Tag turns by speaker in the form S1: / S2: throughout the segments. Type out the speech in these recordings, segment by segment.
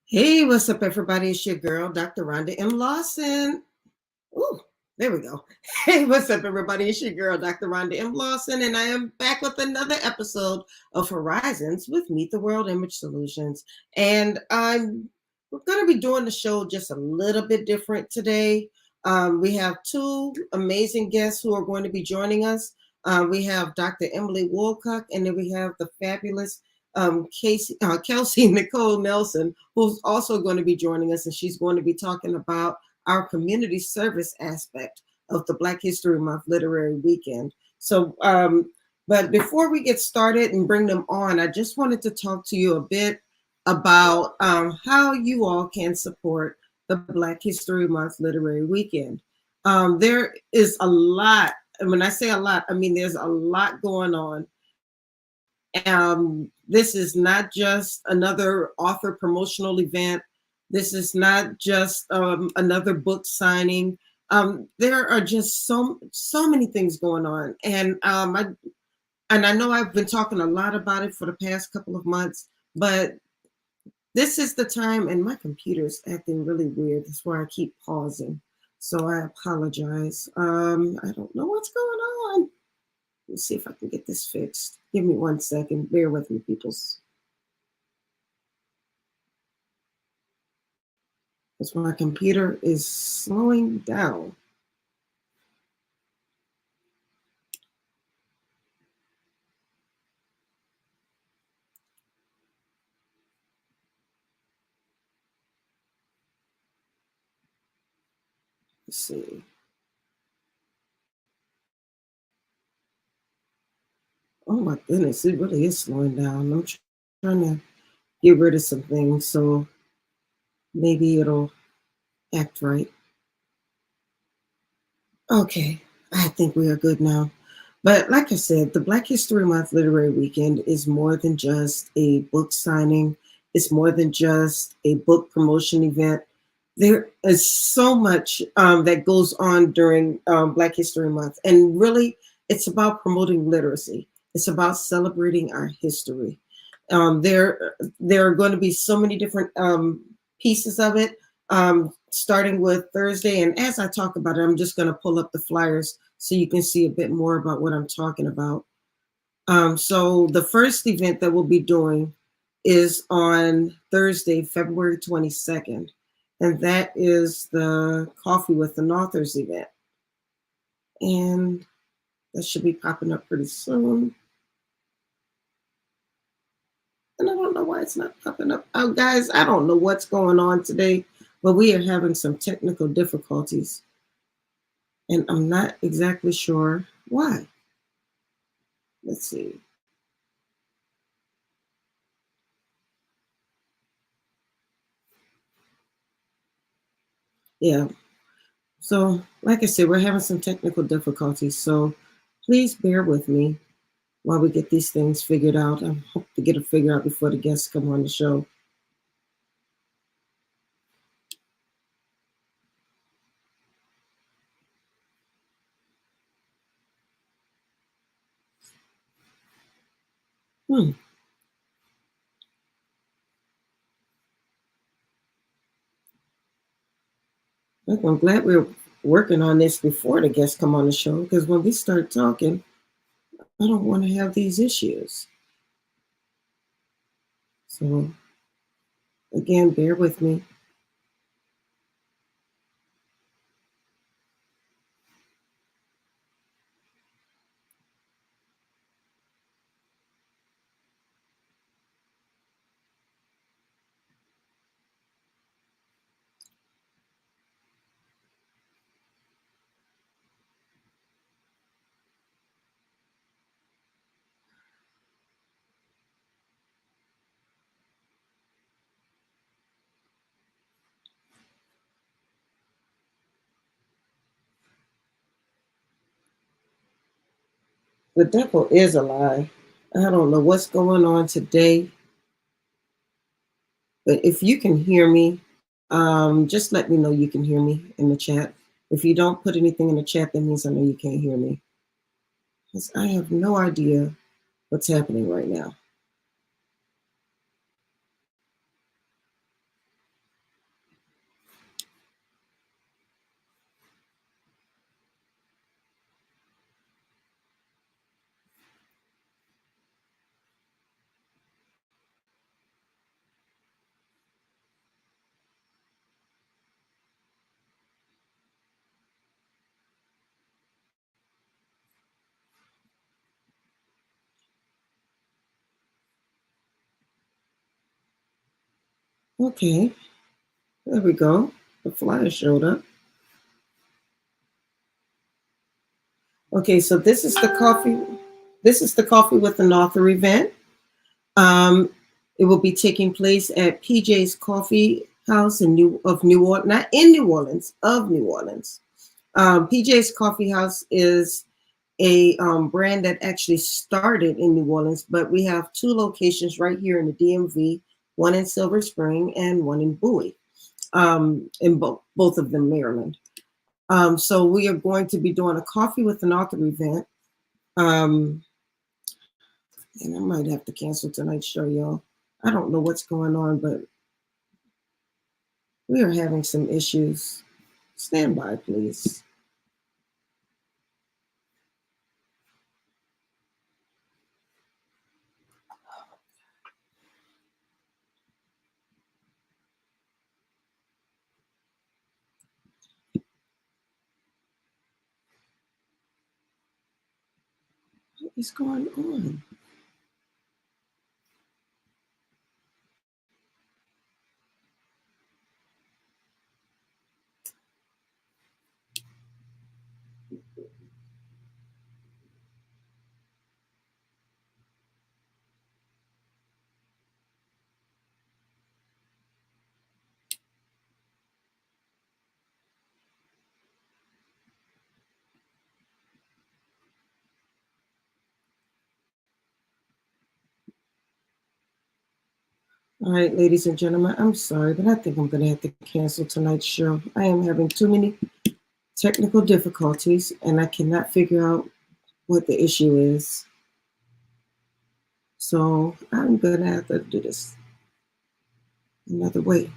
S1: Hey, what's up, everybody? It's your girl, Dr. Rhonda M. Lawson. Ooh, there we go. Hey, what's up, everybody? It's your girl, Dr. Rhonda M. Lawson, and I am back with another episode of Horizons with Meet the World Image Solutions. And we're going to be doing the show just a little bit different today. We have two amazing guests who are going to be joining us. We have Dr. Emily Woolcock, and then we have the fabulous Kelsey Nicole Nelson, who's also going to be joining us, and she's going to be talking about our community service aspect of the Black History Month Literary Weekend. So, but before we get started and bring them on, I just wanted to talk to you a bit about how you all can support the Black History Month Literary Weekend. There is a lot, and when I say a lot, I mean there's a lot going on. This is not just another author promotional event. This is not just another book signing. There are just so many things going on, and I know I've been talking a lot about it for the past couple of months, but this is the time, and my computer's acting really weird. That's why I keep pausing. So I apologize. I don't know what's going on. Let's see if I can get this fixed. Give me 1 second. Bear with me, peoples. That's why my computer is slowing down. Let's see. Oh my goodness, it really is slowing down. I'm trying to get rid of some things, so maybe it'll act right. Okay, I think we are good now. But like I said, the Black History Month Literary Weekend is more than just a book signing. It's more than just a book promotion event. There is so much that goes on during Black History Month. And really, it's about promoting literacy. It's about celebrating our history. There are going to be so many different pieces of it, starting with Thursday. And as I talk about it, I'm just going to pull up the flyers so you can see a bit more about what I'm talking about. So the first event that we'll be doing is on Thursday, February 22nd. And that is the Coffee with an Authors event. And that should be popping up pretty soon. And I don't know why it's not popping up. Oh, guys, I don't know what's going on today, but we are having some technical difficulties. And I'm not exactly sure why. Let's see. Yeah. So, like I said, we're having some technical difficulties. So please bear with me while we get these things figured out. I hope to get it figured out before the guests come on the show. Well, I'm glad we're working on this before the guests come on the show, because when we start talking, I don't want to have these issues. So, again, bear with me. The devil is a lie. I don't know what's going on today, but if you can hear me, just let me know you can hear me in the chat. If you don't put anything in the chat, that means I know you can't hear me. Because I have no idea what's happening right now. Okay, there we go. The flyer showed up. Okay, so this is the coffee. This is the Coffee with an Author event. Um, it will be taking place at PJ's Coffee House in New Orleans, not in New Orleans, of New Orleans. PJ's Coffee House is a brand that actually started in New Orleans, but we have two locations right here in the DMV, one in Silver Spring and one in Bowie, in both of them Maryland. So we are going to be doing a Coffee with an Author event. Um, and I might have to cancel tonight's show, y'all. I don't know what's going on, but we are having some issues. Stand by, please. What is going on? All right, ladies and gentlemen, I'm sorry, but I think I'm going to have to cancel tonight's show. I am having too many technical difficulties, and I cannot figure out what the issue is. So I'm going to have to do this another way.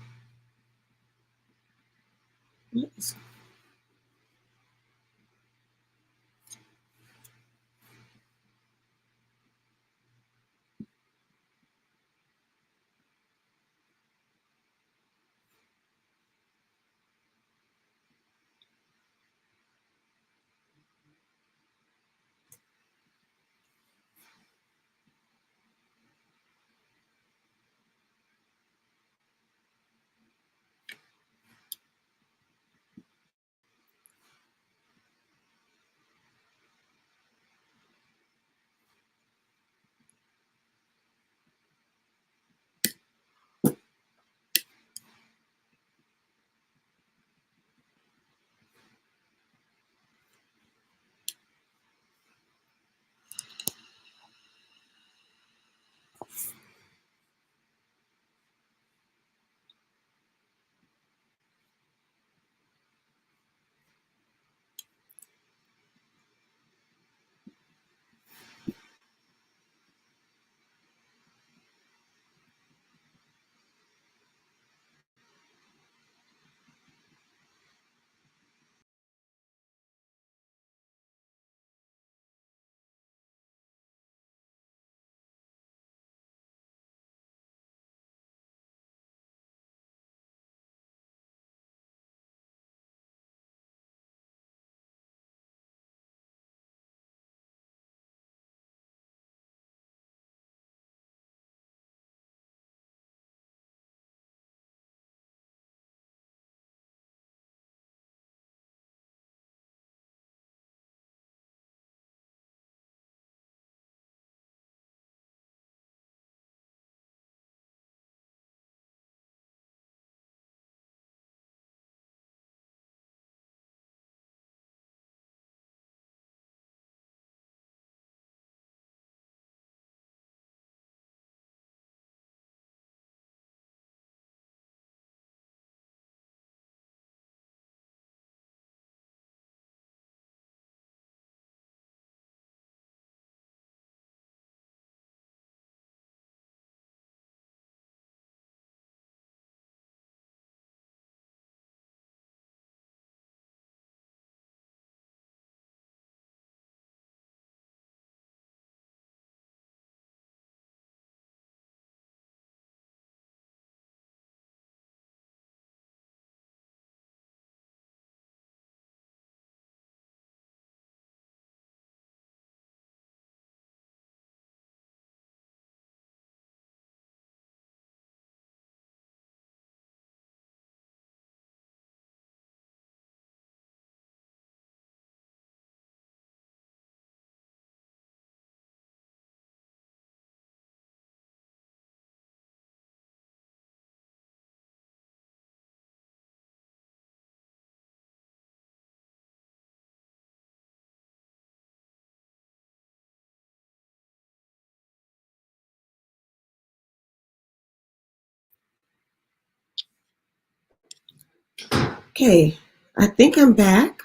S1: Okay, I think I'm back.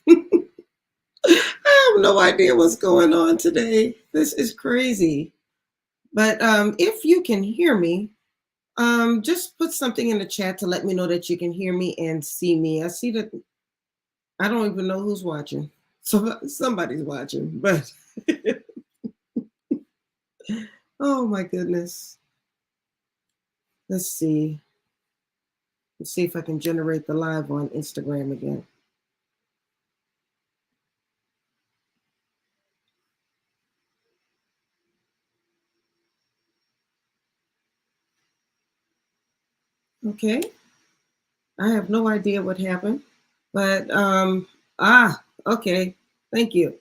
S1: I have no idea what's going on today. This is crazy. But if you can hear me, just put something in the chat to let me know that you can hear me and see me. I see that I don't even know who's watching. So somebody's watching, but oh my goodness. Let's see. Let's see if I can generate the live on Instagram again. Okay. I have no idea what happened, but okay. Thank you.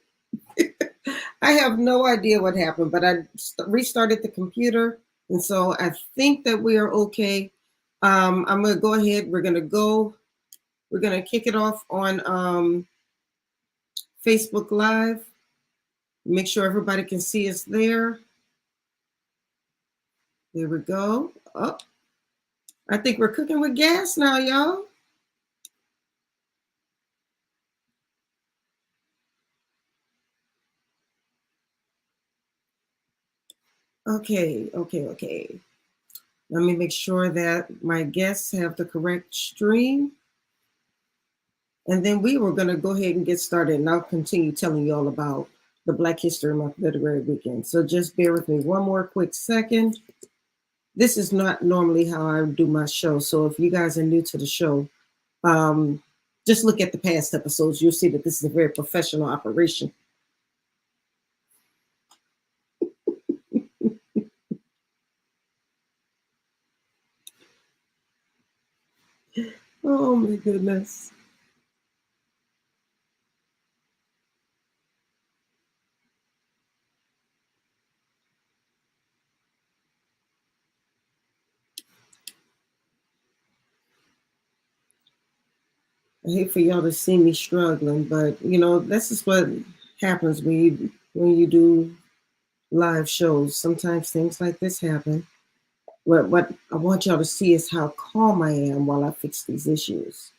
S1: I have no idea what happened, but I restarted the computer, and so I think that we are okay. I'm gonna go ahead. We're gonna go. We're gonna kick it off on Facebook Live. Make sure everybody can see us there. There we go. Oh, I think we're cooking with gas now, y'all. Okay. Let me make sure that my guests have the correct stream. And then we were going to go ahead and get started, and I'll continue telling you all about the Black History Month Literary Weekend. So just bear with me one more quick second. This is not normally how I do my show. So if you guys are new to the show, just look at the past episodes. You'll see that this is a very professional operation. Oh my goodness. I hate for y'all to see me struggling, but you know, this is what happens when you do live shows. Sometimes things like this happen. What I want y'all to see is how calm I am while I fix these issues.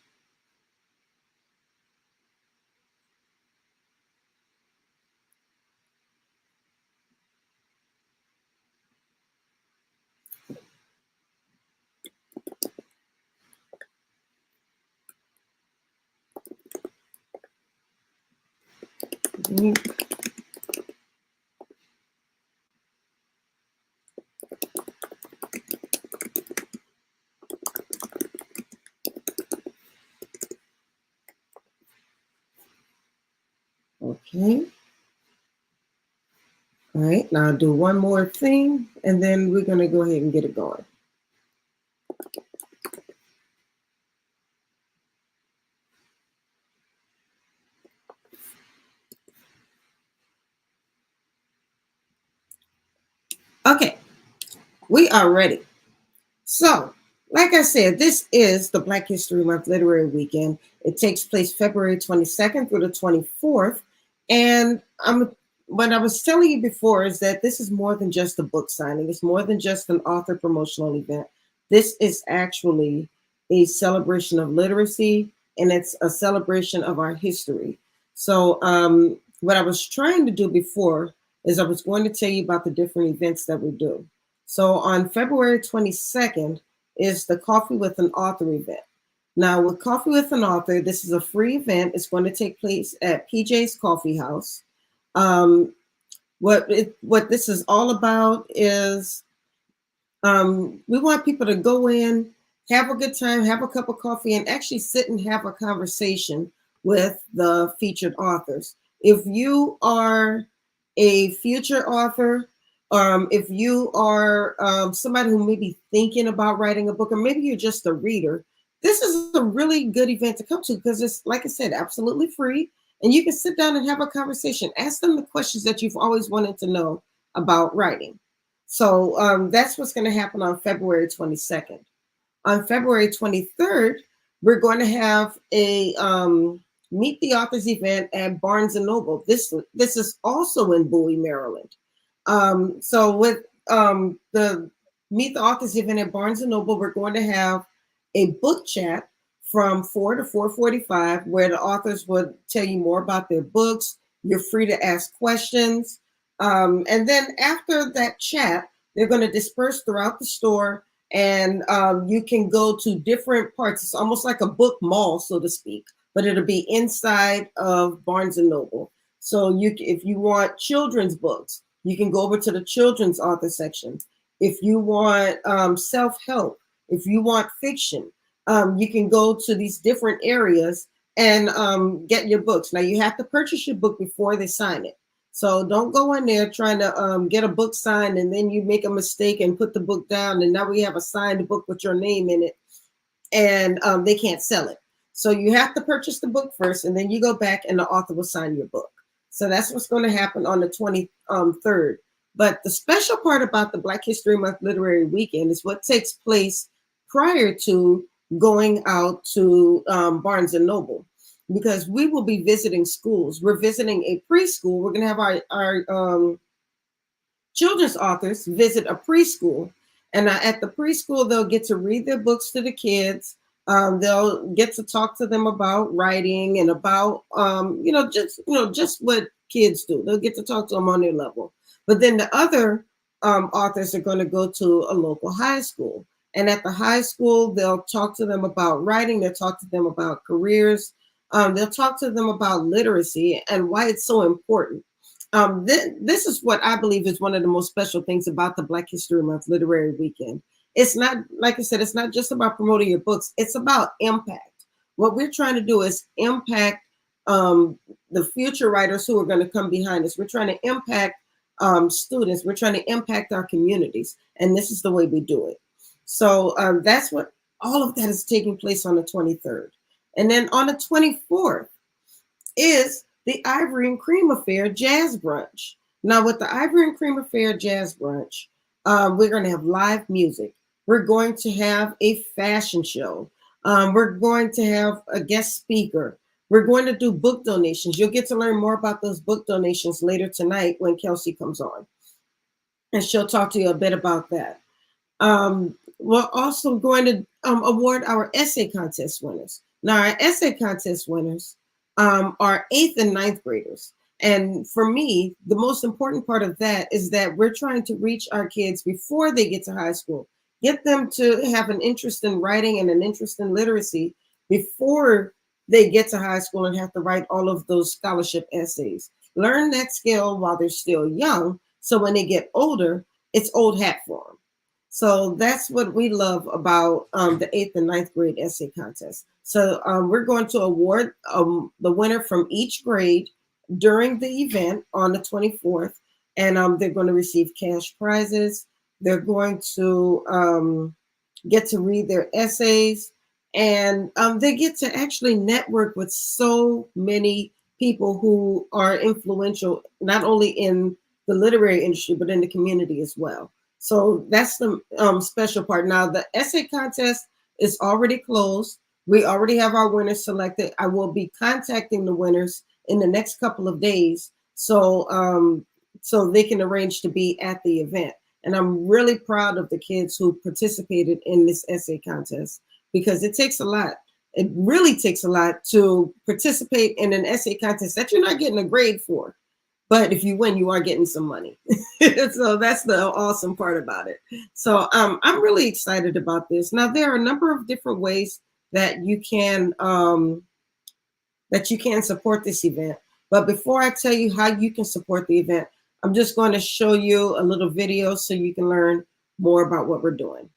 S1: Okay. All right, now I'll do one more thing, and then we're going to go ahead and get it going. Okay, we are ready. So, like I said, this is the Black History Month Literary Weekend. It takes place February 22nd through the 24th. And what I was telling you before is that this is more than just a book signing. It's more than just an author promotional event. This is actually a celebration of literacy, and it's a celebration of our history. So what I was trying to do before is I was going to tell you about the different events that we do. So on February 22nd is the Coffee with an Author event. Now, with Coffee with an Author, this is a free event. It's going to take place at PJ's Coffee House. What this is all about is we want people to go in, have a good time, have a cup of coffee, and actually sit and have a conversation with the featured authors. If you are a future author, if you are somebody who may be thinking about writing a book, or maybe you're just a reader, this is a really good event to come to because it's, like I said, absolutely free. And you can sit down and have a conversation. Ask them the questions that you've always wanted to know about writing. So that's what's going to happen on February 22nd. On February 23rd, we're going to have a Meet the Authors event at Barnes and Noble. This is also in Bowie, Maryland. So with the Meet the Authors event at Barnes and Noble, we're going to have a book chat from 4 to 4:45, where the authors would tell you more about their books. You're free to ask questions. And then after that chat, they're going to disperse throughout the store, and you can go to different parts. It's almost like a book mall, so to speak, but it'll be inside of Barnes and Noble. So if you want children's books, you can go over to the children's author section. If you want self-help, if you want fiction, you can go to these different areas and get your books. Now, you have to purchase your book before they sign it. So don't go in there trying to get a book signed and then you make a mistake and put the book down, and now we have a signed book with your name in it, and they can't sell it. So you have to purchase the book first, and then you go back and the author will sign your book. So that's what's going to happen on the 23rd. But the special part about the Black History Month Literary Weekend is what takes place prior to going out to Barnes and Noble, because we will be visiting schools. We're visiting a preschool. We're going to have our children's authors visit a preschool. And at the preschool, they'll get to read their books to the kids. They'll get to talk to them about writing and about, just what kids do. They'll get to talk to them on their level. But then the other authors are going to go to a local high school. And at the high school, they'll talk to them about writing. They'll talk to them about careers. They'll talk to them about literacy and why it's so important. This is what I believe is one of the most special things about the Black History Month Literary Weekend. It's not, like I said, it's not just about promoting your books. It's about impact. What we're trying to do is impact the future writers who are going to come behind us. We're trying to impact students. We're trying to impact our communities. And this is the way we do it. So that's what all of that is taking place on the 23rd. And then on the 24th is the Ivory and Cream Affair Jazz Brunch. Now with the Ivory and Cream Affair Jazz Brunch, we're going to have live music. We're going to have a fashion show. We're going to have a guest speaker. We're going to do book donations. You'll get to learn more about those book donations later tonight when Kelsey comes on. And she'll talk to you a bit about that. We're also going to award our essay contest winners. Now, our essay contest winners are 8th and 9th graders. And for me, the most important part of that is that we're trying to reach our kids before they get to high school, get them to have an interest in writing and an interest in literacy before they get to high school and have to write all of those scholarship essays. Learn that skill while they're still young, so when they get older, it's old hat for them. So that's what we love about the 8th and 9th grade essay contest. So we're going to award the winner from each grade during the event on the 24th, and they're going to receive cash prizes. They're going to get to read their essays, and they get to actually network with so many people who are influential, not only in the literary industry, but in the community as well. So that's the special part. Now, the essay contest is already closed. We already have our winners selected. I will be contacting the winners in the next couple of days, so so they can arrange to be at the event. And I'm really proud of the kids who participated in this essay contest, because it takes a lot. It really takes a lot to participate in an essay contest that you're not getting a grade for. But if you win, you are getting some money. So that's the awesome part about it. So I'm really excited about this. Now, there are a number of different ways that you can support this event. But before I tell you how you can support the event, I'm just going to show you a little video so you can learn more about what we're doing.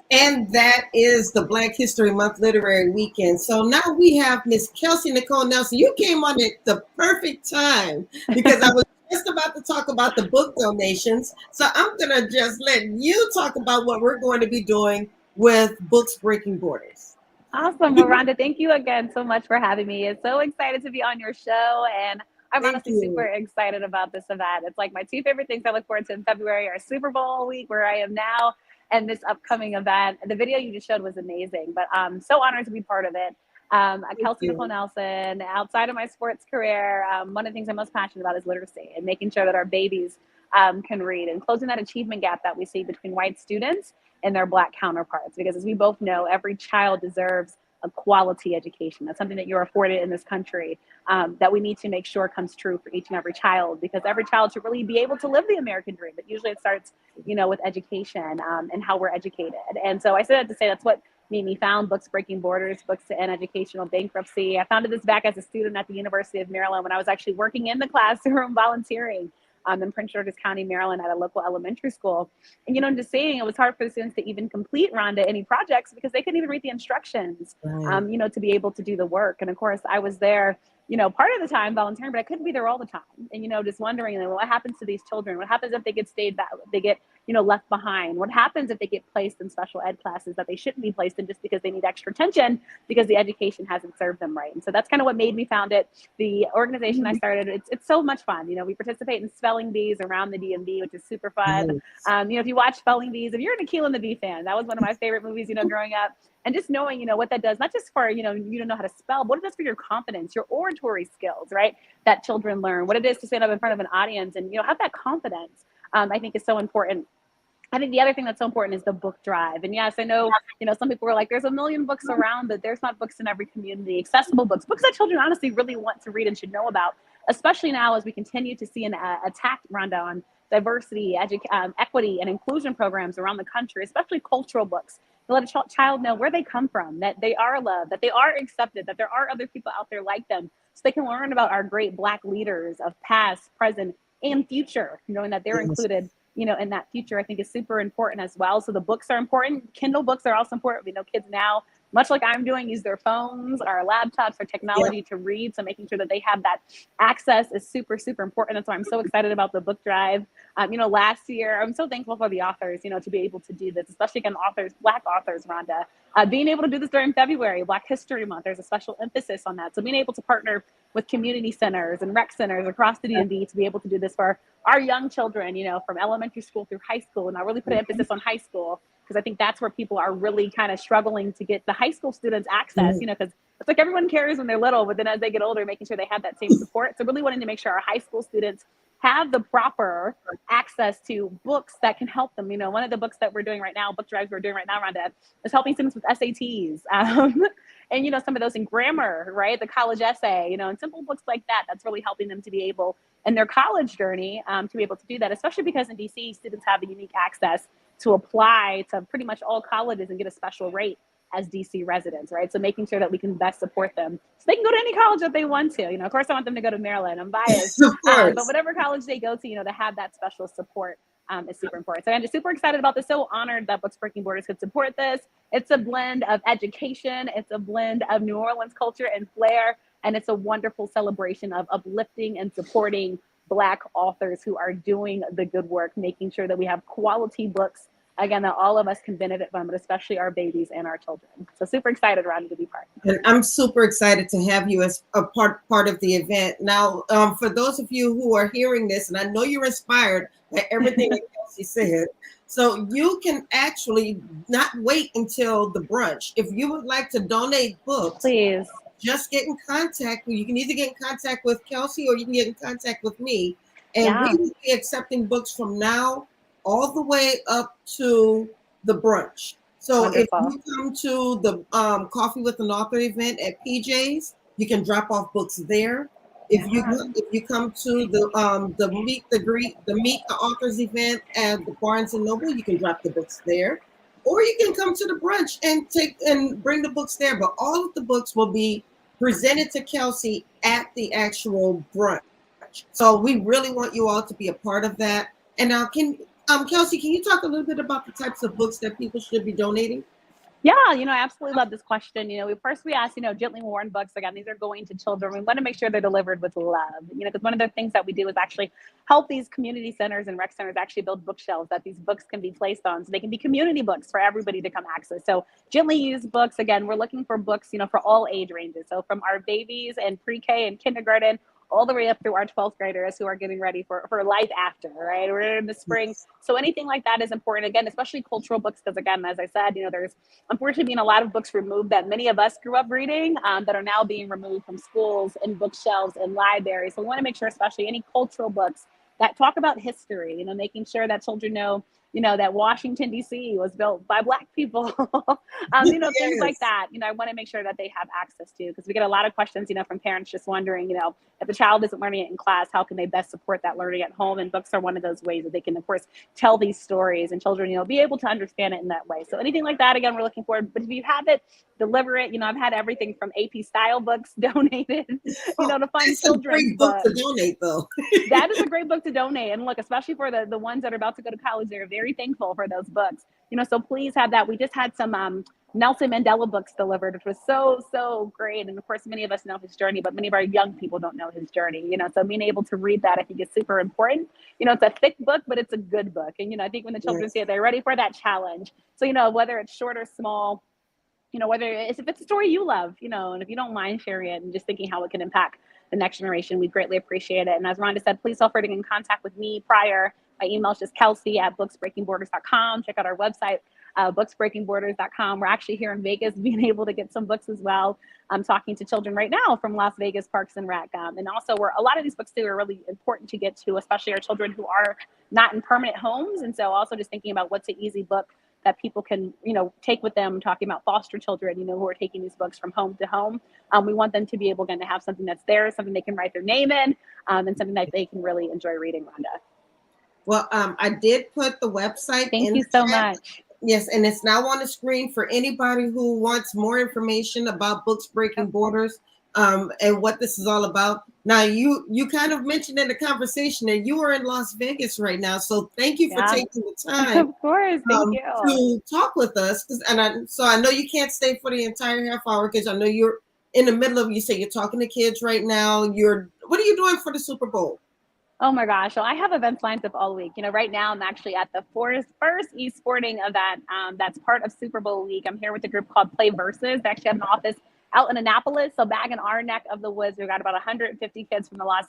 S1: And that is the Black History Month Literary Weekend. So now we have Miss Kelsey Nicole Nelson. You came on at the perfect time because I was just about to talk about the book donations. So I'm going to just let you talk about what we're going to be doing with Books Breaking Borders.
S2: Awesome. Well, Rhonda, thank you again so much for having me. It's so excited to be on your show. And I'm
S1: Thank
S2: honestly
S1: you.
S2: super excited about this event. It's like my two favorite things I look forward to in February are Super Bowl week, where I am now, and this upcoming event. The video you just showed was amazing, but I'm so honored to be part of it.
S1: Thank
S2: Kelsey Nicole
S1: you.
S2: Nelson, outside of my sports career, one of the things I'm most passionate about is literacy and making sure that our babies can read and closing that achievement gap that we see between white students and their Black counterparts. Because as we both know, every child deserves a quality education. That's something that you're afforded in this country, that we need to make sure comes true for each and every child, because every child should really be able to live the American dream. But usually it starts, with education, and how we're educated. And so I said that to say that's what made me found Books Breaking Borders, Books to End Educational Bankruptcy. I founded this back as a student at the University of Maryland when I was actually working in the classroom volunteering in Prince George's County, Maryland, at a local elementary school. And, just saying, it was hard for the students to even complete, Rhonda, any projects because they couldn't even read the instructions,
S1: Right.
S2: to be able to do the work. And of course, I was there, part of the time volunteering, but I couldn't be there all the time. And, just wondering, well, what happens to these children? What happens if they get stayed back, they get, left behind? What happens if they get placed in special ed classes that they shouldn't be placed in just because they need extra attention because the education hasn't served them right? And so that's kind of what made me found it. The organization I started, it's so much fun. We participate in spelling bees around the DMV, which is super fun.
S1: Nice.
S2: If you watch spelling bees, if you're an Akeelah and the Bee fan, that was one of my favorite movies, growing up. And just knowing, what that does, not just for, you don't know how to spell, but what it does for your confidence, your oratory skills, right? That children learn, what it is to stand up in front of an audience and, have that confidence, I think is so important. I think the other thing that's so important is the book drive. And yes, I know, some people are like, there's a million books around, but there's not books in every community, accessible books that children honestly really want to read and should know about, especially now as we continue to see an attack, Rhonda, on diversity, equity, and inclusion programs around the country, especially cultural books, to let a child know where they come from, that they are loved, that they are accepted, that there are other people out there like them, so they can learn about our great Black leaders of past, present, and future, knowing that they're
S1: Yes.
S2: included in that future, I think is super important as well. So the books are important. Kindle books are also important. We know kids now, much like I'm doing, use their phones or laptops or
S1: Yep.
S2: technology to read. So making sure that they have that access is super, super important. That's why I'm so excited about the book drive. Last year, I'm so thankful for the authors, to be able to do this, especially again, authors, Black authors, Rhonda, being able to do this during February, Black History Month. There's a special emphasis on that. So being able to partner with community centers and rec centers across the DMV to be able to do this for our young children, from elementary school through high school. And I really put an emphasis on high school because I think that's where people are really kind of struggling to get the high school students access, because it's like everyone cares when they're little, but then as they get older, making sure they have that same support. So really wanting to make sure our high school students have the proper access to books that can help them. One of the books that we're doing right now, book drives we're doing right now, Rhonda, is helping students with SATs. And, some of those in grammar, right? The college essay, and simple books like that, that's really helping them to be able, in their college journey, to be able to do that, especially because in DC, students have the unique access to apply to pretty much all colleges and get a special rate as DC residents, right? So making sure that we can best support them so they can go to any college that they want to. Of course, I want them to go to Maryland. I'm biased.
S1: Of
S2: But
S1: course.
S2: whatever college they go to, to have that special support is super important. So I'm just super excited about this. So honored that Books Breaking Borders could support this. It's a blend of education. It's a blend of New Orleans culture and flair. And it's a wonderful celebration of uplifting and supporting Black authors who are doing the good work, making sure that we have quality books, again, that all of us can benefit from, but especially our babies and our children. So super excited, Ronnie, to be part.
S1: And I'm super excited to have you as a part of the event. Now, for those of you who are hearing this, and I know you're inspired by everything that Kelsey said, so you can actually not wait until the brunch. If you would like to donate books,
S2: Please.
S1: just get in contact. You can either get in contact with Kelsey or you can get in contact with me. And we
S2: Yeah.
S1: will be accepting books from now all the way up to the brunch. So if
S2: Wonderful.
S1: you come to the Coffee with an Author event at PJ's, you can drop off books there. If
S2: Yeah.
S1: you come to the Meet the Authors event at the Barnes and Noble, you can drop the books there. Or you can come to the brunch and bring the books there. But all of the books will be presented to Kelsey at the actual brunch. So we really want you all to be a part of that. And now, Kelsey, can you talk a little bit about the types of books that people should be donating?
S2: Yeah, I absolutely love this question. We ask, gently worn books. Again, these are going to children. We want to make sure they're delivered with love, because one of the things that we do is actually help these community centers and rec centers actually build bookshelves that these books can be placed on so they can be community books for everybody to come access. So gently used books, again, we're looking for books, for all age ranges. So from our babies and pre-K and kindergarten all the way up through our 12th graders who are getting ready for life after, right? We're in the spring. So anything like that is important, again, especially cultural books, because again, as I said, there's unfortunately been a lot of books removed that many of us grew up reading that are now being removed from schools and bookshelves and libraries. So we want to make sure, especially any cultural books that talk about history, making sure that children know, that Washington, D.C. was built by Black people, things like that. I want to make sure that they have access to, because we get a lot of questions, from parents just wondering, if the child isn't learning it in class, how can they best support that learning at home? And books are one of those ways that they can, of course, tell these stories and children, be able to understand it in that way. So anything like that, again, we're looking forward. But if you have it, deliver it. I've had everything from AP style books donated, to fund children's
S1: books. Book to donate, though.
S2: That is a great book to donate. And look, especially for the ones that are about to go to college, they're very thankful for those books. So please have that. We just had some Nelson Mandela books delivered, which was so great. And of course, many of us know his journey, but many of our young people don't know his journey. So being able to read that, I think, is super important. It's a thick book, but it's a good book. And I think when the children see it, they're ready for that challenge. So whether it's short or small, whether if it's a story you love, and if you don't mind sharing it and just thinking how it can impact the next generation, we greatly appreciate it. And as Rhonda said, please feel free to get in contact with me prior. My email is just kelsey@booksbreakingborders.com. Check out our website, booksbreakingborders.com. We're actually here in Vegas being able to get some books as well. I'm talking to children right now from Las Vegas Parks and Rec. And also a lot of these books too are really important to get to, especially our children who are not in permanent homes. And so also just thinking about what's an easy book that people can, take with them, talking about foster children, who are taking these books from home to home. We want them to be able, again, to have something that's there, something they can write their name in, and something that they can really enjoy reading, Rhonda.
S1: Well, I did put the website
S2: Thank you so much.
S1: Yes, and it's now on the screen for anybody who wants more information about Books Breaking Borders and what this is all about. Now, you kind of mentioned in the conversation that you are in Las Vegas right now, so thank you for taking the time.
S2: Of course, thank you.
S1: To talk with us. So I know you can't stay for the entire half hour because I know you're in the middle of, you say you're talking to kids right now. What are you doing for the Super Bowl?
S2: Oh my gosh. So I have events lined up all week. Right now I'm actually at the first e-sporting event that's part of Super Bowl week. I'm here with a group called Play Versus. They actually have an office out in Annapolis. So back in our neck of the woods, we've got about 150 kids from the Las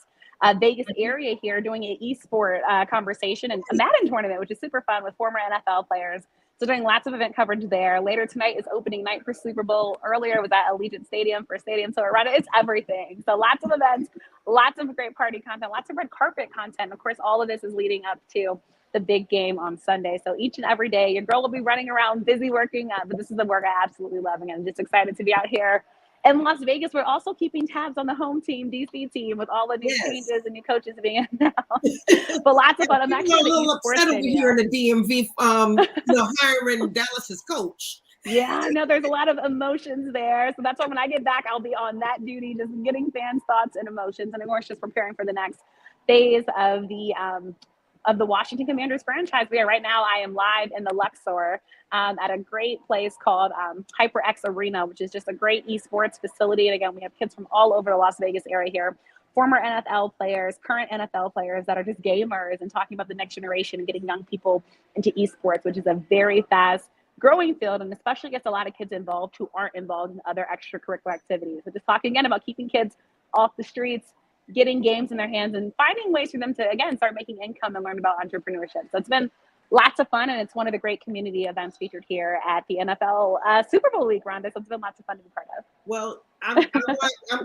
S2: Vegas area here doing an e-sport conversation and a Madden tournament, which is super fun with former NFL players. So doing lots of event coverage there. Later tonight is opening night for Super Bowl. Earlier was at Allegiant Stadium for Stadium Tour. It's everything. So lots of events, lots of great party content, lots of red carpet content. Of course, all of this is leading up to the big game on Sunday. So each and every day, your girl will be running around, busy working, but this is the work I absolutely love. And I'm just excited to be out here in Las Vegas. We're also keeping tabs on the home team, DC team, with all the new changes and new coaches being announced. But lots of fun. I'm actually
S1: a little upset over here in the DMV, hiring Dallas's coach.
S2: Yeah, I know there's a lot of emotions there. So that's why when I get back, I'll be on that duty, just getting fans' thoughts and emotions. And of course, just preparing for the next phase of the Washington Commanders franchise. Right now, I am live in the Luxor at a great place called HyperX Arena, which is just a great esports facility. And again, we have kids from all over the Las Vegas area here, former NFL players, current NFL players that are just gamers and talking about the next generation and getting young people into esports, which is a very fast growing field, and especially gets a lot of kids involved who aren't involved in other extracurricular activities. So just talking again about keeping kids off the streets, getting games in their hands, and finding ways for them to, again, start making income and learn about entrepreneurship. So it's been lots of fun, and it's one of the great community events featured here at the NFL Super Bowl week, Rhonda. So it's been lots of fun to be part of.
S1: Well, I'm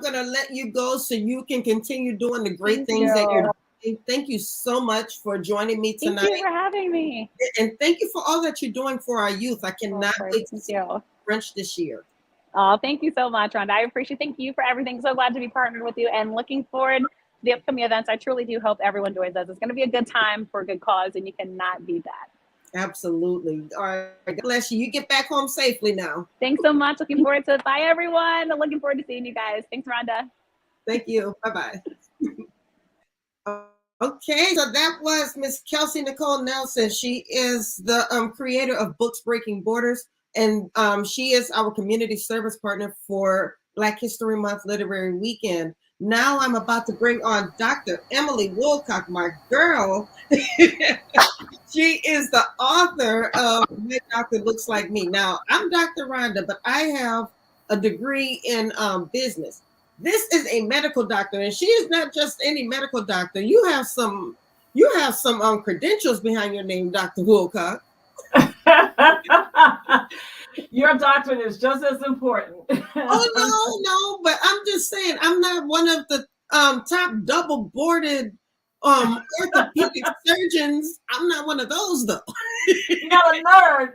S1: going to let you go so you can continue doing the great things that you're doing. Thank you so much for joining me tonight.
S2: Thank you for having me.
S1: And thank you for all that you're doing for our youth. I cannot wait to see French this year.
S2: Oh, thank you so much, Rhonda. I appreciate it. Thank you for everything. So glad to be partnered with you and looking forward to the upcoming events. I truly do hope everyone joins us. It's going to be a good time for a good cause, and you cannot beat that.
S1: Absolutely. All right. God bless you. You get back home safely now.
S2: Thanks so much. Looking forward to it. Bye, everyone. Looking forward to seeing you guys. Thanks, Rhonda.
S1: Thank you. Bye-bye. Okay, so that was Miss Kelsey Nicole Nelson. She is the creator of Books Breaking Borders, and she is our community service partner for Black History Month Literary Weekend. Now I'm about to bring on Dr. Emily Woolcock, my girl. She is the author of My Doctor Looks Like Me. Now, I'm Dr. Rhonda, but I have a degree in business. This is a medical doctor, and she is not just any medical doctor. You have some credentials behind your name, Dr. Woolcock.
S3: Your doctorate is just as important.
S1: Oh no, but I'm just saying I'm not one of the top double boarded orthopedic surgeons. I'm not one of those though.
S3: You got a nerd.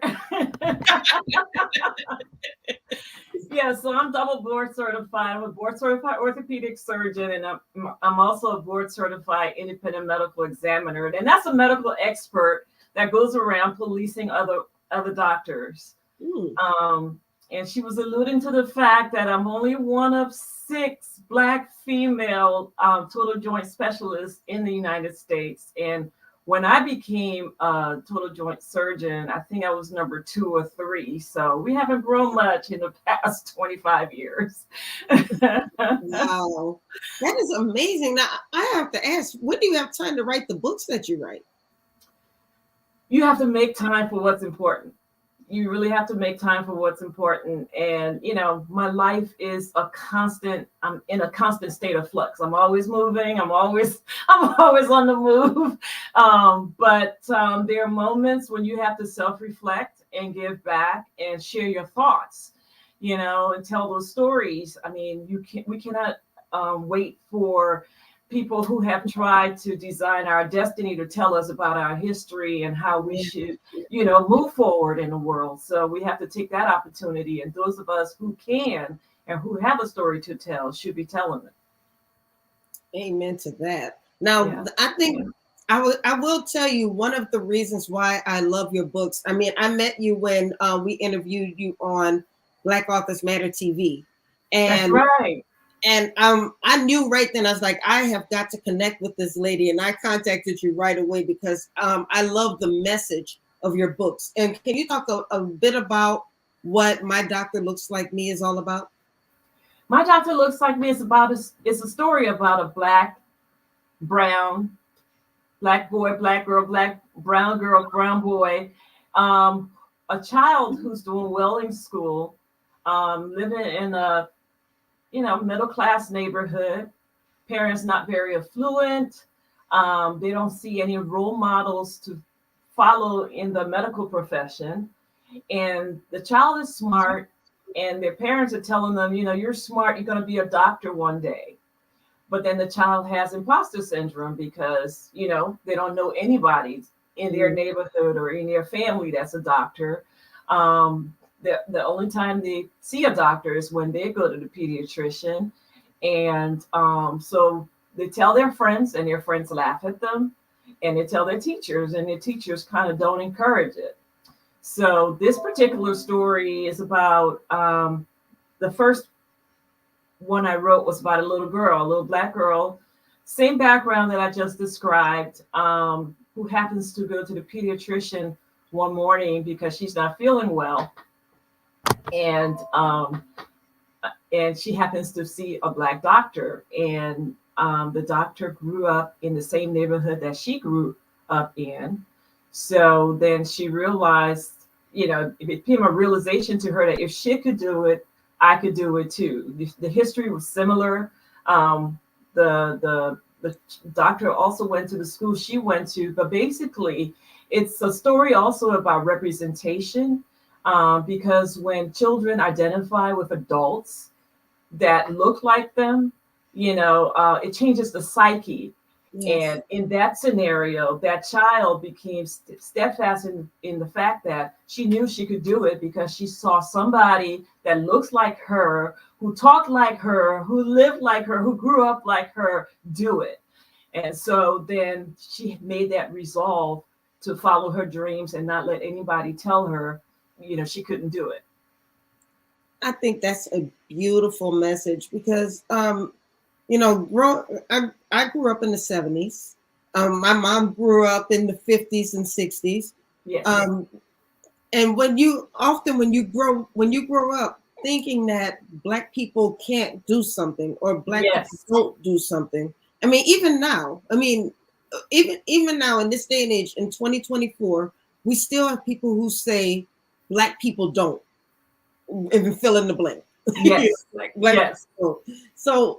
S3: Yeah, so I'm double board certified. I'm a board certified orthopedic surgeon, and I'm also a board certified independent medical examiner. And that's a medical expert that goes around policing other doctors. And she was alluding to the fact that I'm only one of 6 Black female total joint specialists in the United States. And when I became a total joint surgeon, I think I was number 2 or 3. So we haven't grown much in the past 25 years.
S1: Wow, that is amazing. Now I have to ask, when do you have time to write the books that you write?
S3: You have to make time for what's important. You really have to make time for what's important. And, my life is I'm in a constant state of flux. I'm always moving. I'm always on the move. But there are moments when you have to self-reflect and give back and share your thoughts, and tell those stories. I mean, we cannot wait for people who have tried to design our destiny to tell us about our history and how we should, move forward in the world. So we have to take that opportunity. And those of us who can and who have a story to tell should be telling it.
S1: Amen to that. Now, I think I will tell you one of the reasons why I love your books. I mean, I met you when we interviewed you on Black Authors Matter TV. And
S3: that's right.
S1: And I knew right then, I was like, I have got to connect with this lady. And I contacted you right away because I love the message of your books. And can you talk a bit about what My Doctor Looks Like Me is all about?
S3: My Doctor Looks Like Me is it's a story about a Black, brown, Black boy, Black girl, brown girl, brown boy, a child who's doing well in school, living in a middle class neighborhood, parents not very affluent. They don't see any role models to follow in the medical profession. And the child is smart, and their parents are telling them, you're smart, you're going to be a doctor one day. But then the child has imposter syndrome because, they don't know anybody in their neighborhood or in their family that's a doctor. The only time they see a doctor is when they go to the pediatrician. And so they tell their friends, and their friends laugh at them, and they tell their teachers, and their teachers kind of don't encourage it. So this particular story is about the first one I wrote was about a little Black girl, same background that I just described, who happens to go to the pediatrician one morning because she's not feeling well. And she happens to see a Black doctor, and the doctor grew up in the same neighborhood that she grew up in. So then she realized, it became a realization to her that if she could do it, I could do it too. The history was similar. The doctor also went to the school she went to, but basically it's a story also about representation. Because when children identify with adults that look like them, it changes the psyche. Yes. And in that scenario, that child became steadfast in the fact that she knew she could do it because she saw somebody that looks like her, who talked like her, who lived like her, who grew up like her, do it. And so then she made that resolve to follow her dreams and not let anybody tell her she couldn't do it.
S1: I think that's a beautiful message because, I grew up in the 70s. My mom grew up in the 50s and 60s.
S3: Yes.
S1: And when you grow up thinking that Black people can't do something or Black
S3: Yes.
S1: people don't do something. I mean, even now, even now in this day and age in 2024, we still have people who say Black people don't even fill in the blank.
S3: Yes.
S1: Like Black
S3: Yes.
S1: people. So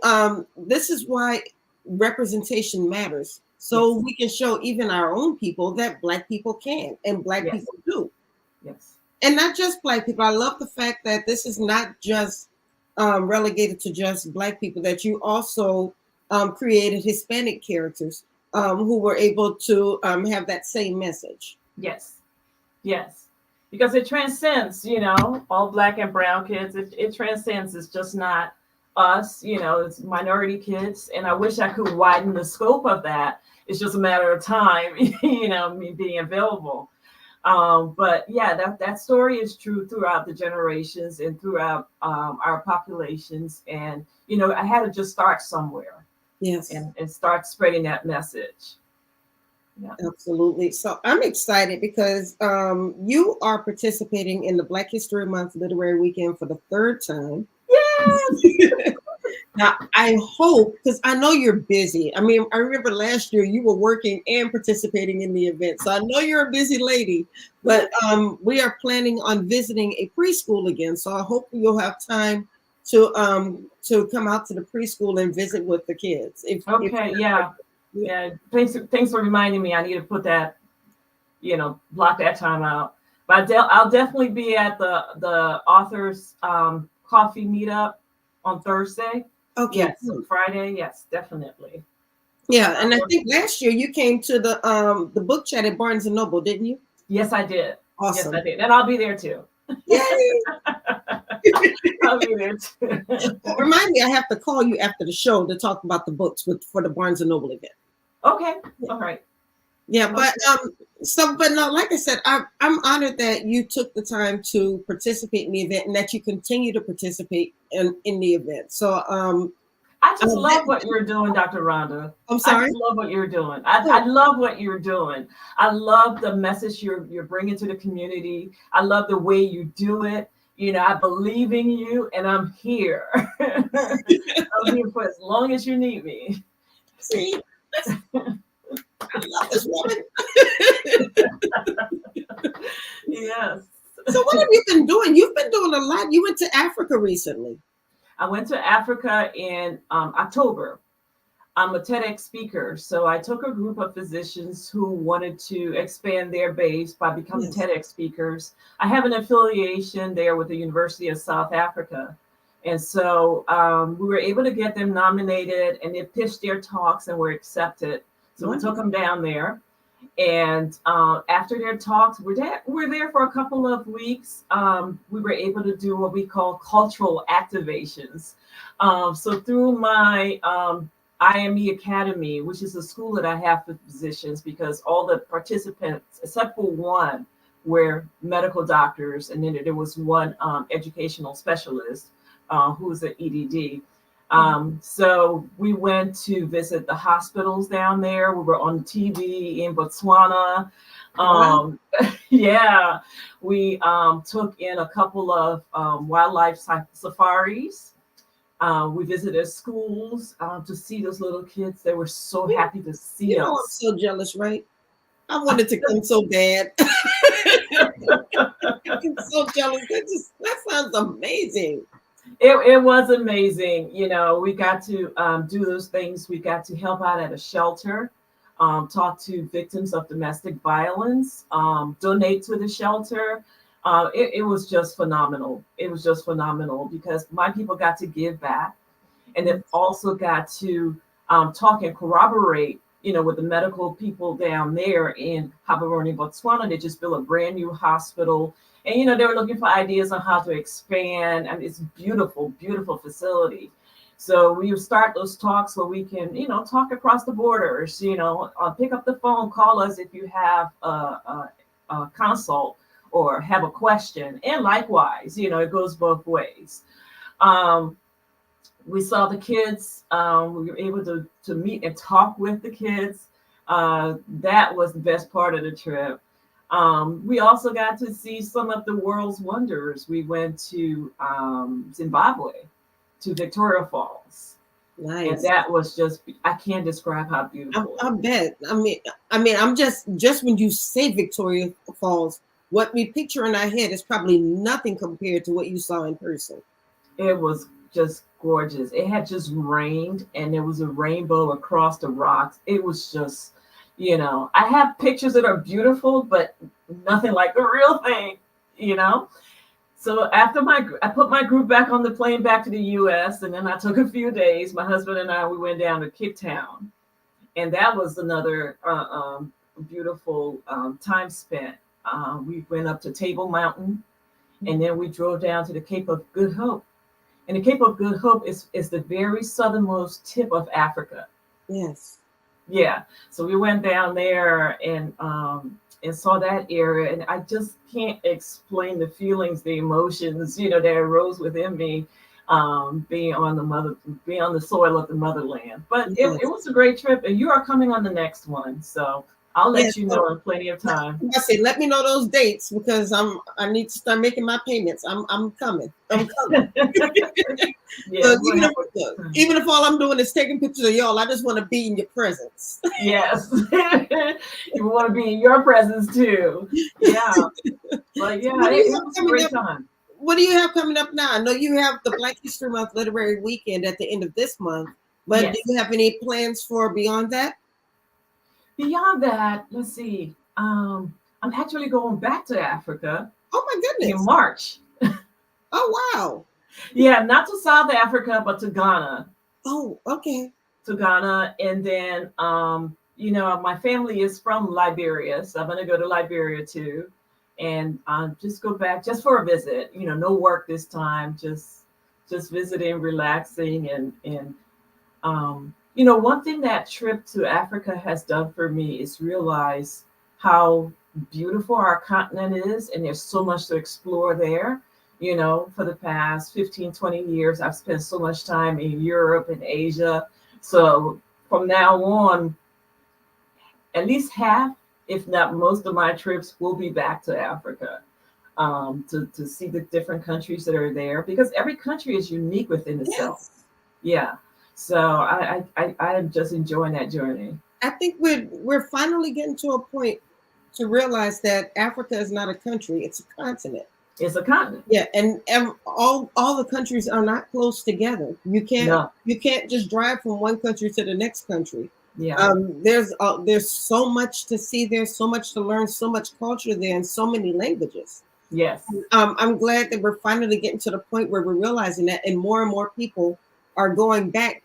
S1: this is why representation matters. So
S3: Yes.
S1: we can show even our own people that Black people can and Black
S3: Yes.
S1: people do.
S3: Yes.
S1: And not just Black people. I love the fact that this is not just relegated to just Black people, that you also created Hispanic characters who were able to have that same message.
S3: Yes. Yes. Because it transcends, all Black and brown kids. It transcends. It's just not us, it's minority kids. And I wish I could widen the scope of that. It's just a matter of time, me being available. But yeah, that story is true throughout the generations and throughout our populations. And, I had to just start somewhere.
S1: Yes.
S3: And start spreading that message.
S1: Yeah. Absolutely. So I'm excited because you are participating in the Black History Month Literary Weekend for the 3rd time.
S3: Yes.
S1: Now, I hope, because I know you're busy. I mean, I remember last year you were working and participating in the event. So I know you're a busy lady, but we are planning on visiting a preschool again. So I hope you'll have time to come out to the preschool and visit with the kids.
S3: Yeah. Thanks for reminding me. I need to put that, block that time out. But I'll definitely be at the authors coffee meetup on Thursday.
S1: Okay.
S3: Yes, Friday. Yes, definitely.
S1: Yeah, and I think last year you came to the book chat at Barnes and Noble, didn't you?
S3: Yes, I did.
S1: Awesome.
S3: Yes, I did, and I'll be there too.
S1: Yay!
S3: I'll be there too.
S1: Well, remind me, I have to call you after the show to talk about the books for the Barnes and Noble event.
S3: Okay. All right.
S1: Yeah, but but no, like I said, I'm honored that you took the time to participate in the event and that you continue to participate in the event. So
S3: I just love what you're doing, Dr. Rhonda.
S1: I'm sorry.
S3: I just love what you're doing. I love what you're doing. I love the message you're bringing to the community. I love the way you do it. I believe in you, and I'm here. I'm here for as long as you need me.
S1: See, I love this woman.
S3: Yes.
S1: So what have you been doing? You've been doing a lot. You went to Africa recently.
S3: I went to Africa in October. I'm a TEDx speaker, so I took a group of physicians who wanted to expand their base by becoming TEDx speakers. I have an affiliation there with the University of South Africa. And so we were able to get them nominated, and they pitched their talks and were accepted. So we took them down there. And after their talks, we're there for a couple of weeks. We were able to do what we call cultural activations. So through my IME Academy, which is a school that I have for physicians, because all the participants, except for one, were medical doctors, and then there was one educational specialist who was an EDD. So we went to visit the hospitals down there. We were on TV in Botswana. Yeah, we took in a couple of wildlife safaris. We visited schools to see those little kids. They were so happy to see us.
S1: I'm so jealous, right? I wanted to come so bad. I'm so jealous. That sounds amazing.
S3: It was amazing. We got to do those things. We got to help out at a shelter, talk to victims of domestic violence, donate to the shelter. It was just phenomenal. It was just phenomenal because my people got to give back, and then also got to talk and corroborate, with the medical people down there in Gaborone, Botswana. They just built a brand new hospital. And, they were looking for ideas on how to expand. And it's beautiful, beautiful facility. So we would start those talks where we can, talk across the borders, pick up the phone, call us if you have a consult or have a question. And likewise, it goes both ways. We saw the kids. We were able to meet and talk with the kids. That was the best part of the trip. We also got to see some of the world's wonders. We went to Zimbabwe, to Victoria Falls.
S1: Nice.
S3: And that was just, I can't describe how beautiful.
S1: I bet. I mean, I'm just when you say Victoria Falls, what we picture in our head is probably nothing compared to what you saw in person.
S3: It was just gorgeous. It had just rained and there was a rainbow across the rocks. It was just, I have pictures that are beautiful, but nothing like the real thing. So after I put my group back on the plane back to the US, and then I took a few days. My husband and I, we went down to Cape Town, and that was another beautiful time spent. We went up to Table Mountain, and then we drove down to the Cape of Good Hope. And the Cape of Good Hope is the very southernmost tip of Africa.
S1: Yes.
S3: Yeah. So we went down there and saw that area, and I just can't explain the feelings, the emotions, that arose within me, being on the soil of the motherland. But
S1: Yes.
S3: it was a great trip, and you are coming on the next one, so I'll let you know in plenty of time.
S1: I say, let me know those dates because I need to start making my payments. I'm coming.
S3: Yeah,
S1: So even if all I'm doing is taking pictures of y'all, I just want to be in your presence.
S3: Yes. You want to be in your presence too. Yeah. But yeah, it was a great time.
S1: What do you have coming up now? I know you have the Black History Month Literary Weekend at the end of this month, but
S3: Yes.
S1: do you have any plans for beyond that?
S3: Beyond that, let's see. I'm actually going back to Africa.
S1: Oh my goodness.
S3: In March.
S1: Oh wow.
S3: Yeah, not to South Africa, but to Ghana.
S1: Oh, okay.
S3: To Ghana. And then my family is from Liberia, so I'm gonna go to Liberia too. And just go back just for a visit, no work this time, just visiting, relaxing, and one thing that trip to Africa has done for me is realize how beautiful our continent is, and there's so much to explore there. For the past 15, 20 years, I've spent so much time in Europe and Asia. So from now on, at least half, if not most of my trips will be back to Africa, to see the different countries that are there, because every country is unique within itself. Yes. Yeah. So I am just enjoying that journey.
S1: I think we're finally getting to a point to realize that Africa is not a country, it's a continent.
S3: It's a continent.
S1: Yeah, and all the countries are not close together. You can't just drive from one country to the next country.
S3: Yeah.
S1: There's so much to see, there's so much to learn, so much culture there, and so many languages.
S3: Yes.
S1: I'm glad that we're finally getting to the point where we're realizing that, and more people are going back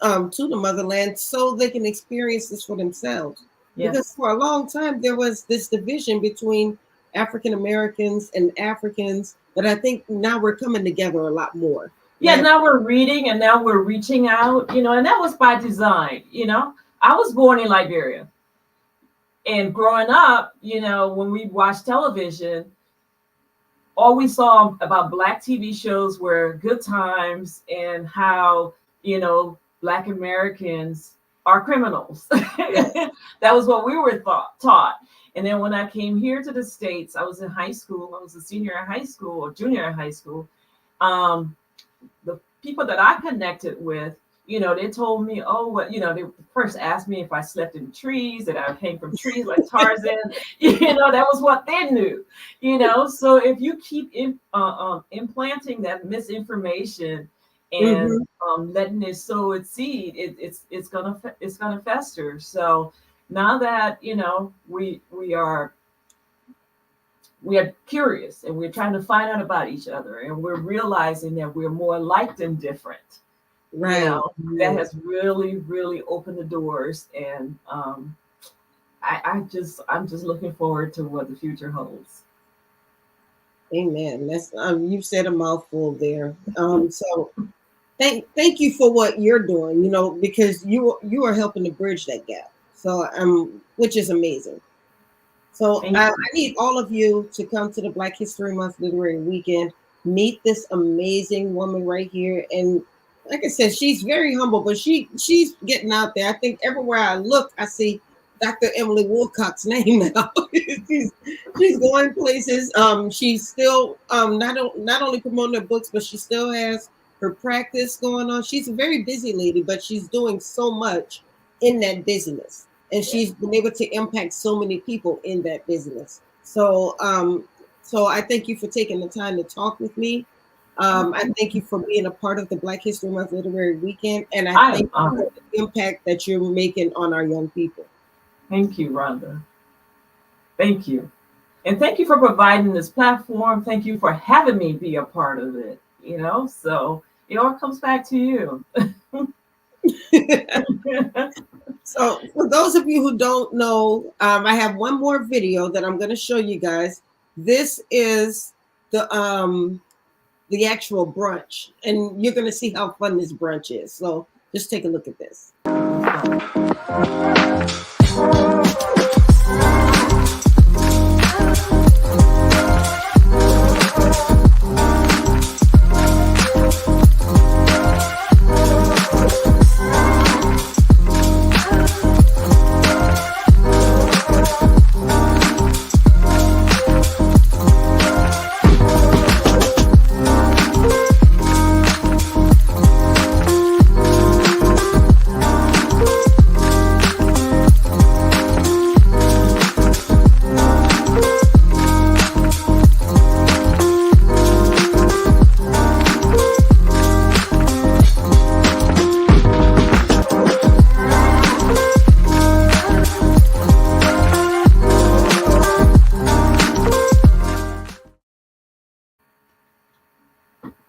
S1: to the motherland so they can experience this for themselves. Yes. Because for a long time there was this division between African Americans and Africans, but I think now we're coming together a lot more.
S3: Yeah, now we're reading and now we're reaching out, and that was by design. I was born in Liberia, and growing up, when we watched television, all we saw about Black TV shows were Good Times and how, Black Americans are criminals. That was what we were taught. And then when I came here to the States, I was in high school. I was a senior in high school or junior in high school. The people that I connected with, they told me, they first asked me if I slept in trees, that I hang from trees like Tarzan. That was what they knew. So if you keep implanting that misinformation and letting it sow its seed, it's gonna fester. So now that we are curious and we're trying to find out about each other, and we're realizing that we're more alike than different.
S1: Right.
S3: That has really, really opened the doors, and I'm just looking forward to what the future holds.
S1: Amen. That's you said a mouthful there. So thank you for what you're doing, because you are helping to bridge that gap. So which is amazing. So I need all of you to come to the Black History Month Literary Weekend, meet this amazing woman right here. And like I said, she's very humble, but she's getting out there. I think everywhere I look, I see Dr. Emily Woolcock's name now. she's going places. She's still not only promoting her books, but she still has her practice going on. She's a very busy lady, but she's doing so much in that business, and she's been able to impact so many people in that business. So so I thank you for taking the time to talk with me. I thank you for being a part of the Black History Month Literary Weekend, and I thank you for the impact that you're making on our young people.
S3: Thank you, Rhonda. Thank you. And thank you for providing this platform. Thank you for having me be a part of it, so it all comes back to you.
S1: So for those of you who don't know, I have one more video that I'm going to show you guys. This is the actual brunch, and you're going to see how fun this brunch is. So just take a look at this.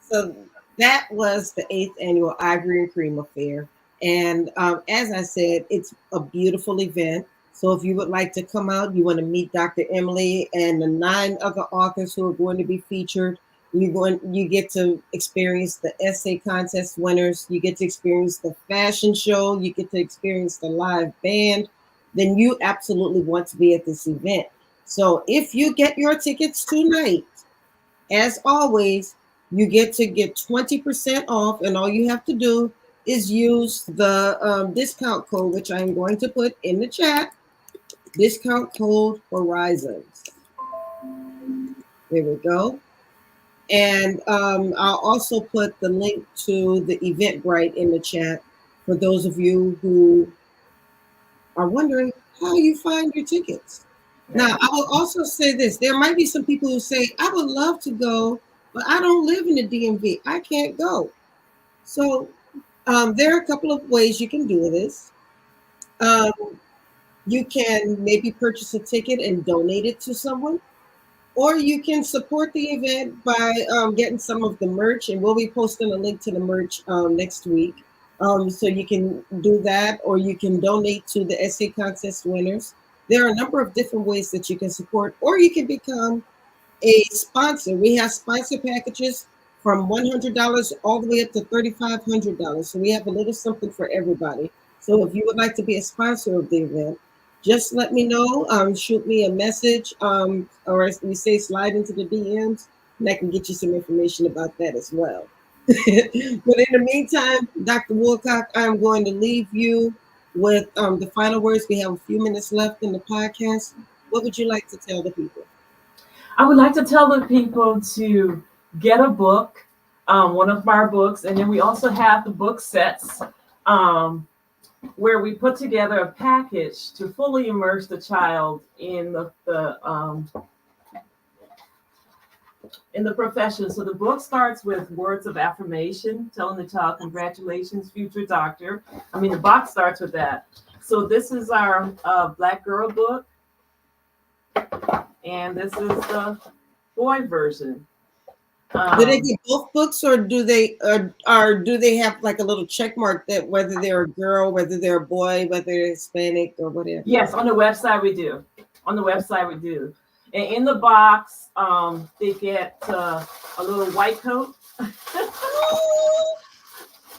S1: So that was the 8th annual Ivory and Cream Affair. And as I said, it's a beautiful event. So if you would like to come out, you want to meet Dr. Emily and the 9 other authors who are going to be featured, you get to experience the essay contest winners, you get to experience the fashion show, you get to experience the live band, then you absolutely want to be at this event. So if you get your tickets tonight, as always, you get 20% off, and all you have to do is use the discount code, which I'm going to put in the chat. Discount code Horizons. There we go. And I'll also put the link to the Eventbrite in the chat for those of you who are wondering how you find your tickets. Now, I will also say this. There might be some people who say, I would love to go, but I don't live in the DMV. I can't go. So there are a couple of ways you can do this. You can maybe purchase a ticket and donate it to someone, or you can support the event by getting some of the merch, and we'll be posting a link to the merch next week. So you can do that, or you can donate to the essay contest winners. There are a number of different ways that you can support, or you can become a sponsor. We have sponsor packages from $100 all the way up to $3,500. So we have a little something for everybody. So if you would like to be a sponsor of the event, just let me know. Shoot me a message, or as we say, slide into the DMs, and I can get you some information about that as well. But in the meantime, Dr. Woolcock, I'm going to leave you with the final words. We have a few minutes left in the podcast. What would you like to tell the people?
S3: I would like to tell the people to get a book, one of our books, and then we also have the book sets where we put together a package to fully immerse the child in the profession. So the book starts with words of affirmation, telling the child, congratulations, future doctor. I mean, the box starts with that. So this is our Black girl book. And this is the boy version.
S1: Do they get both books, or do they have like a little check mark that whether they're a girl, whether they're a boy, whether they're Hispanic or whatever?
S3: Yes, on the website we do. On the website we do. And in the box, they get a little white coat,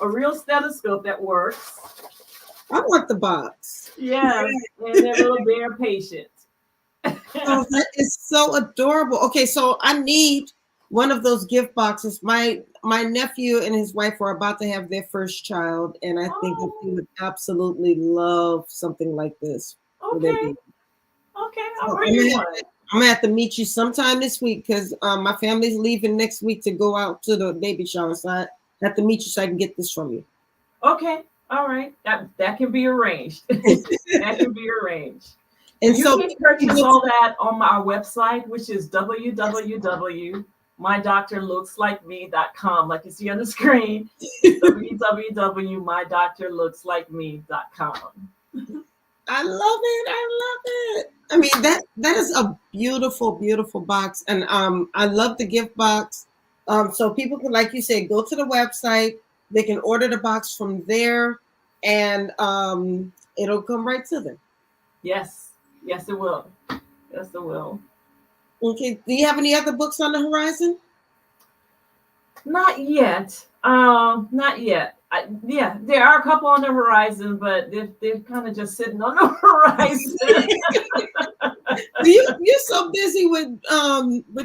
S3: a real stethoscope that works.
S1: I want the box.
S3: Yeah, and their little bear patient.
S1: Oh, that is so adorable. Okay, so I need one of those gift boxes. My nephew and his wife are about to have their first child, and I think that he would absolutely love something like this.
S3: Okay. Okay. I'll
S1: So
S3: bring you one.
S1: I'm gonna have to meet you sometime this week because my family's leaving next week to go out to the baby shower. So I have to meet you so I can get this from you.
S3: Okay. All right. That can be arranged. That can be arranged.
S1: And
S3: You
S1: so
S3: can purchase all that on our website, which is www.mydoctorlookslikeme.com. Like you see on the screen, www.mydoctorlookslikeme.com.
S1: I love it. I love it. I mean that is a beautiful, beautiful box, and I love the gift box. So people can, like you said, go to the website. They can order the box from there, and it'll come right to them.
S3: Yes, yes, it will. Yes, it will.
S1: Okay. Do you have any other books on the horizon?
S3: Not yet. Not yet. Yeah, there are a couple on the horizon, but they're kind of just sitting on the horizon.
S1: You're so busy with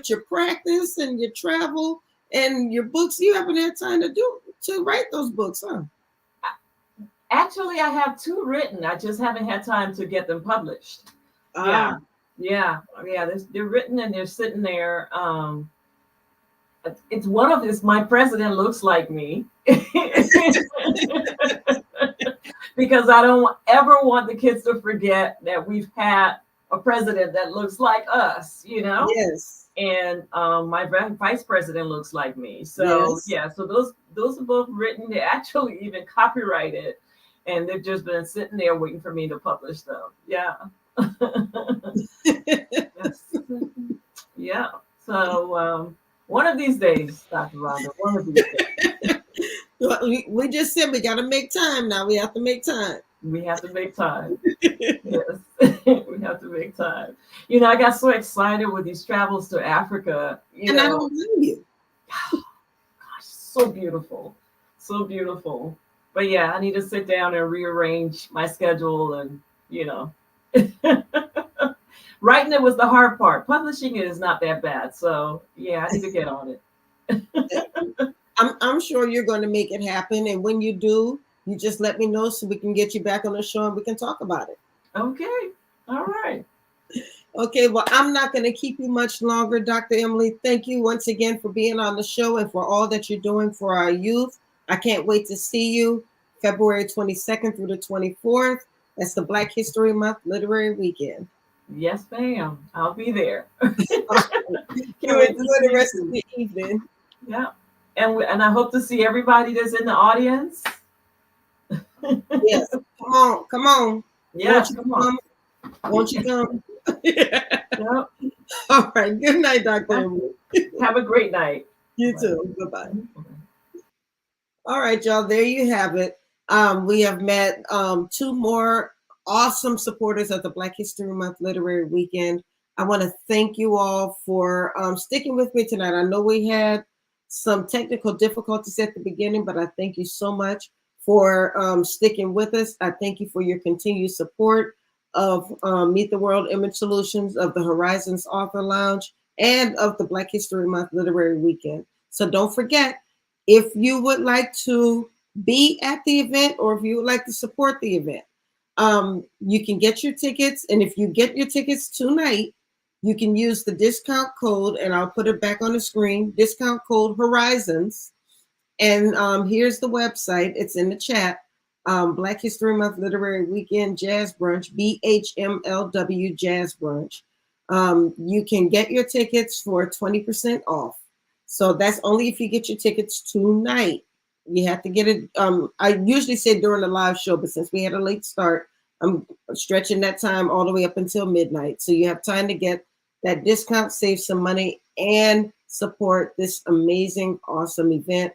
S1: your practice and your travel and your books. You haven't had time to write those books, huh?
S3: Actually, I have 2 written. I just haven't had time to get them published.
S1: Ah.
S3: Yeah. They're written and they're sitting there. It's one of this. My president looks like me. Because I don't ever want the kids to forget that we've had a president that looks like us,
S1: Yes.
S3: And my vice president looks like me. So
S1: Yes.
S3: yeah, so those are both written. They're actually even copyrighted, and they've just been sitting there waiting for me to publish them. Yeah. Yes. Yeah. So one of these days, Dr. Rhonda, one of these days.
S1: We just said we got to make time now. We have to make time.
S3: We have to make time. Yes, we have to make time. I got so excited with these travels to Africa.
S1: And I don't blame you.
S3: Gosh, so beautiful. So beautiful. But yeah, I need to sit down and rearrange my schedule and, writing it was the hard part. Publishing it is not that bad. So yeah, I need to get on it.
S1: I'm sure you're going to make it happen. And when you do, you just let me know so we can get you back on the show and we can talk about it.
S3: Okay. All right.
S1: Okay. Well, I'm not going to keep you much longer, Dr. Emily. Thank you once again for being on the show and for all that you're doing for our youth. I can't wait to see you February 22nd through the 24th. That's the Black History Month Literary Weekend.
S3: Yes, ma'am. I'll be there.
S1: You enjoy the rest of the evening.
S3: Yeah. And I hope to see everybody that's in the audience.
S1: Yes. Come on.
S3: Yeah, come on.
S1: Won't you come?
S3: Yep.
S1: All right. Good night, Dr. Emily.
S3: Have a great night.
S1: You too. Bye-bye. All right, y'all. There you have it. We have met 2 more awesome supporters of the Black History Month Literary Weekend. I want to thank you all for sticking with me tonight. I know we had some technical difficulties at the beginning, but I thank you so much for sticking with us. I thank you for your continued support of Meet the World Image Solutions, of the Horizons Author Lounge, and of the Black History Month Literary Weekend. So don't forget, if you would like to be at the event or if you would like to support the event, you can get your tickets. And if you get your tickets tonight, you can use the discount code, and I'll put it back on the screen, discount code Horizons. And here's the website. It's in the chat. Black History Month Literary Weekend Jazz Brunch, BHMLW Jazz Brunch. You can get your tickets for 20% off. So that's only if you get your tickets tonight. You have to get it. I usually say during the live show, but since we had a late start, I'm stretching that time all the way up until midnight. So you have time to get that discount, save some money, and support this amazing, awesome event,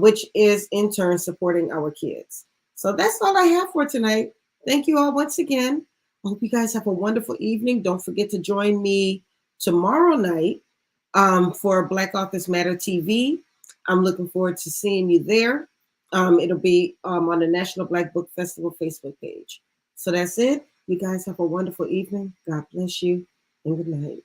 S1: which is in turn supporting our kids. So that's all I have for tonight. Thank you all once again. I hope you guys have a wonderful evening. Don't forget to join me tomorrow night for Black Authors Matter TV. I'm looking forward to seeing you there. It'll be on the National Black Book Festival Facebook page. So that's it. You guys have a wonderful evening. God bless you and good night.